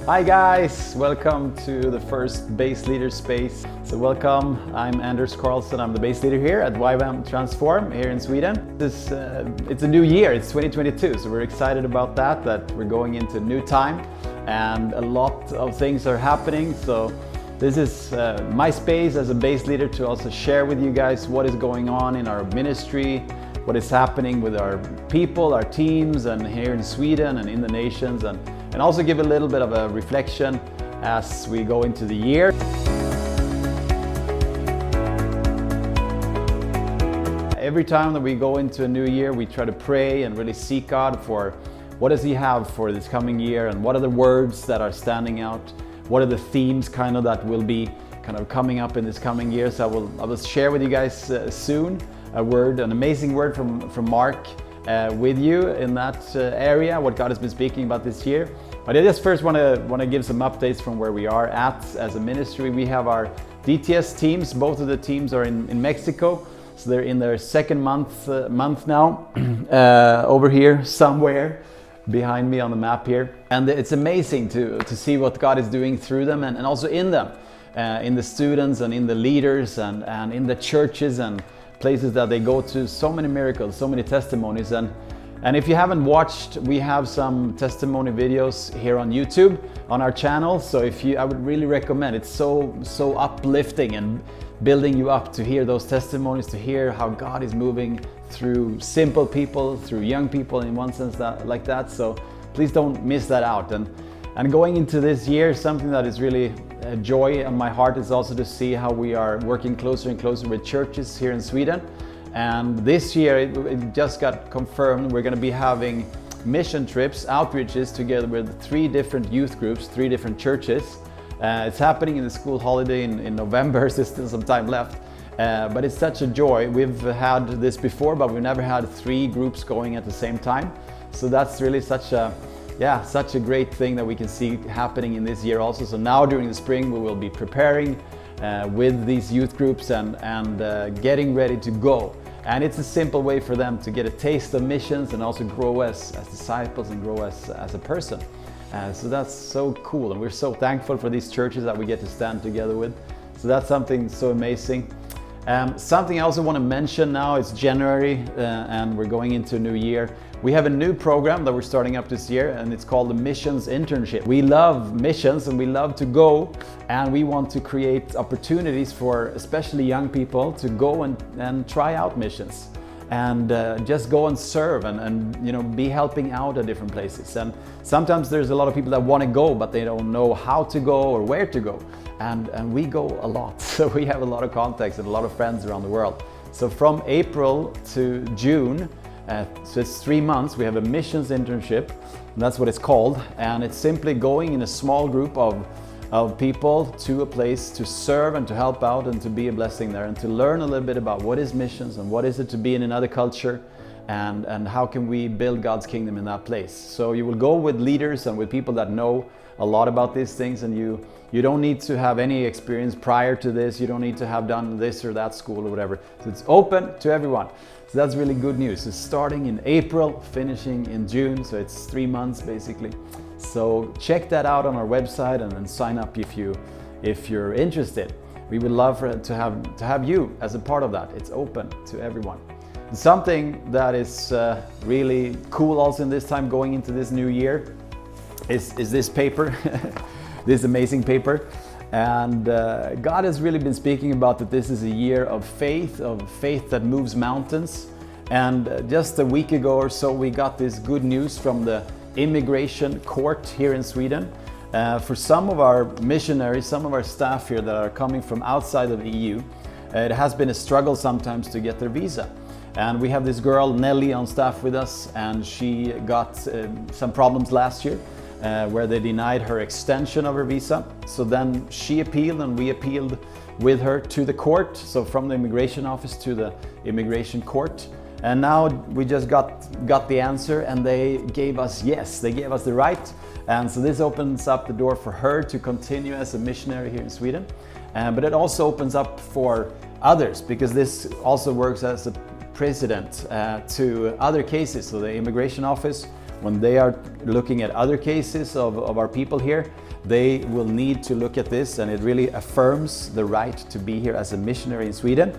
Hi guys, welcome to the first Base Leader Space. So welcome, I'm Anders Carlsson, I'm the Base Leader here at YWAM Transform here in Sweden. It's a new year, it's 2022, so we're excited about that we're going into a new time and a lot of things are happening. So this is my space as a Base Leader to also share with you guys what is going on in our ministry, what is happening with our people, our teams, and here in Sweden and in the nations, and also give a little bit of a reflection as we go into the year. Every time that we go into a new year, we try to pray and really seek God for what does He have for this coming year, and what are the words that are standing out, what are the themes that will be coming up in this coming year. So I will share with you guys soon an amazing word from Mark with you in that area, what God has been speaking about this year. But I just first want to give some updates from where we are at as a ministry. We have our DTS teams. Both of the teams are in Mexico, so they're in their second month now, over here somewhere behind me on the map here. And it's amazing to see what God is doing through them and also in them, in the students and in the leaders and in the churches and places that they go to. So many miracles, so many testimonies. And if you haven't watched, we have some testimony videos here on YouTube on our channel. So I would really recommend. It's so uplifting and building you up to hear those testimonies, to hear how God is moving through simple people, through young people in one sense like that. So please don't miss that out. And going into this year, something that is really a joy on my heart is also to see how we are working closer and closer with churches here in Sweden. And this year, it just got confirmed, we're going to be having mission trips, outreaches together with 3 different youth groups, 3 different churches. It's happening in the school holiday in November, so there's still some time left. But it's such a joy. We've had this before, but we've never had 3 groups going at the same time. So that's really such a great thing that we can see happening in this year also. So now during the spring, we will be preparing with these youth groups and getting ready to go. And it's a simple way for them to get a taste of missions and also grow as disciples and grow as a person. So that's so cool, and we're so thankful for these churches that we get to stand together with. So that's something so amazing. Something I also want to mention now, it's January and we're going into a new year. We have a new program that we're starting up this year, and it's called the Missions Internship. We love missions and we love to go, and we want to create opportunities for especially young people to go and try out missions and just go and serve and be helping out at different places. And sometimes there's a lot of people that want to go, but they don't know how to go or where to go. And we go a lot, so we have a lot of contacts and a lot of friends around the world. So from April to June, so it's 3 months, we have a missions internship, and that's what it's called. And it's simply going in a small group of people to a place to serve and to help out and to be a blessing there and to learn a little bit about what is missions and what is it to be in another culture and how can we build God's kingdom in that place. So you will go with leaders and with people that know a lot about these things, and you don't need to have any experience prior to this. You don't need to have done this or that school or whatever. So it's open to everyone. So that's really good news. It's starting in April, finishing in June, so it's 3 months basically. So check that out on our website and then sign up if you're interested. We would love to have you as a part of that. It's open to everyone. Something that is really cool also in this time going into this new year is this paper, this amazing paper. And God has really been speaking about that this is a year of faith that moves mountains. And just a week ago or so, we got this good news from the immigration court here in Sweden. For some of our missionaries, some of our staff here that are coming from outside of the EU, it has been a struggle sometimes to get their visa. And we have this girl, Nelly, on staff with us, and she got some problems last year where they denied her extension of her visa. So then she appealed and we appealed with her to the court. So from the immigration office to the immigration court. And now we just got the answer, and they gave us yes, they gave us the right. And so this opens up the door for her to continue as a missionary here in Sweden. But it also opens up for others, because this also works as a precedent to other cases. So the immigration office, when they are looking at other cases of our people here, they will need to look at this, and it really affirms the right to be here as a missionary in Sweden.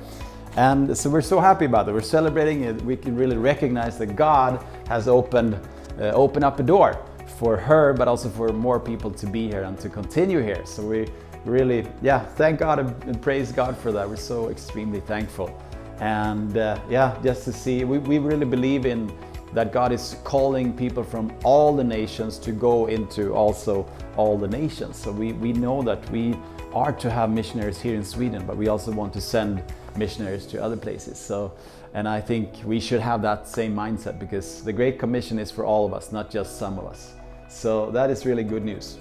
And so we're so happy about it. We're celebrating it. We can really recognize that God has opened up a door for her, but also for more people to be here and to continue here. So we really, thank God and praise God for that. We're so extremely thankful. And just to see, we really believe in that God is calling people from all the nations to go into also all the nations. So we know that we are to have missionaries here in Sweden, but we also want to send missionaries to other places. So, and I think we should have that same mindset, because the Great Commission is for all of us, not just some of us. So that is really good news.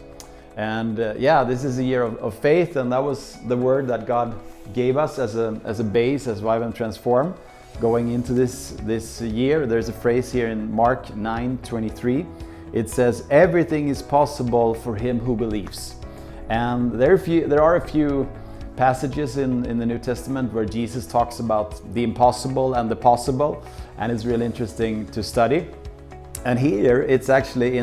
And this is a year of faith, and that was the word that God gave us as a base, as YWAM Transform. Going into this year, there's a phrase here in Mark 9:23. It says, "Everything is possible for him who believes." And there are a few passages in the New Testament where Jesus talks about the impossible and the possible, and it's really interesting to study. And here it's actually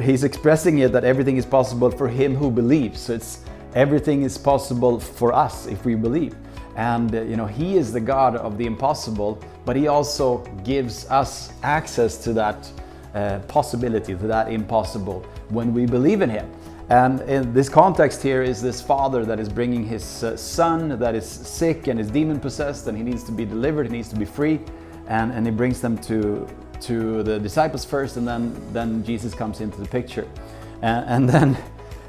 he's expressing it that everything is possible for him who believes. So it's everything is possible for us if we believe. And he is the God of the impossible, but he also gives us access to that possibility, to that impossible, when we believe in him. And in this context here is this father that is bringing his son that is sick and is demon possessed, and he needs to be delivered, he needs to be free, and he brings them to the disciples first, and then Jesus comes into the picture. And then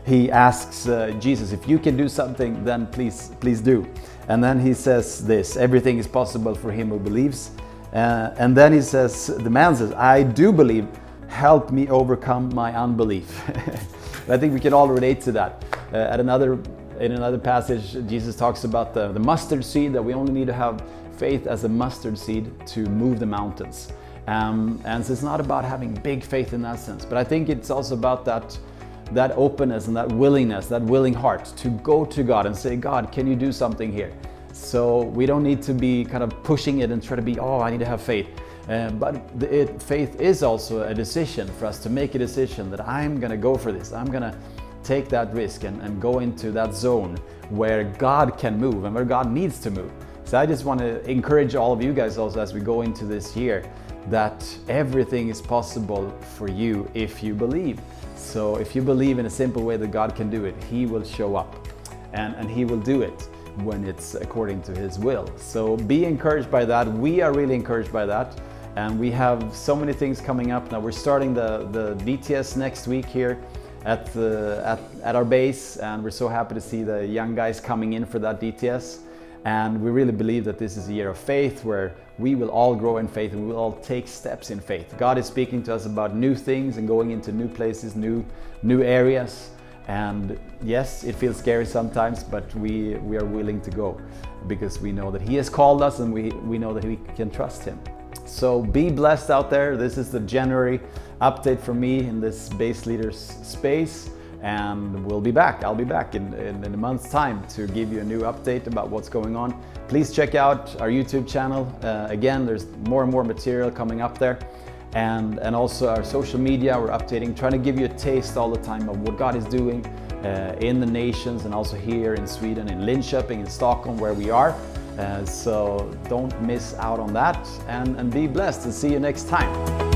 he asks Jesus, if you can do something, then please do. And then he says this, everything is possible for him who believes. And then he says, the man says, I do believe, help me overcome my unbelief. I think we can all relate to that. In another passage, Jesus talks about the mustard seed, that we only need to have faith as a mustard seed to move the mountains. And so it's not about having big faith in that sense, but I think it's also about that openness and that willingness, that willing heart to go to God and say, God, can you do something here? So we don't need to be kind of pushing it and try to be, I need to have faith. But faith is also a decision for us to make a decision that I'm going to go for this. I'm going to take that risk and go into that zone where God can move and where God needs to move. So I just want to encourage all of you guys also as we go into this year that everything is possible for you if you believe. So if you believe in a simple way that God can do it, He will show up and He will do it when it's according to His will. So be encouraged by that. We are really encouraged by that. And we have so many things coming up now. We're starting the DTS next week here at our base, and we're so happy to see the young guys coming in for that DTS. And we really believe that this is a year of faith where we will all grow in faith and we will all take steps in faith. God is speaking to us about new things and going into new places, new areas. And yes, it feels scary sometimes, but we are willing to go because we know that He has called us and we know that we can trust Him. So be blessed out there. This is the January update from me in this Base Leaders space. And we'll be back. I'll be back in a month's time to give you a new update about what's going on. Please check out our YouTube channel. Again, there's more and more material coming up there. And also our social media, we're updating, trying to give you a taste all the time of what God is doing in the nations and also here in Sweden, in Linköping, in Stockholm, where we are. So don't miss out on that and be blessed, and see you next time.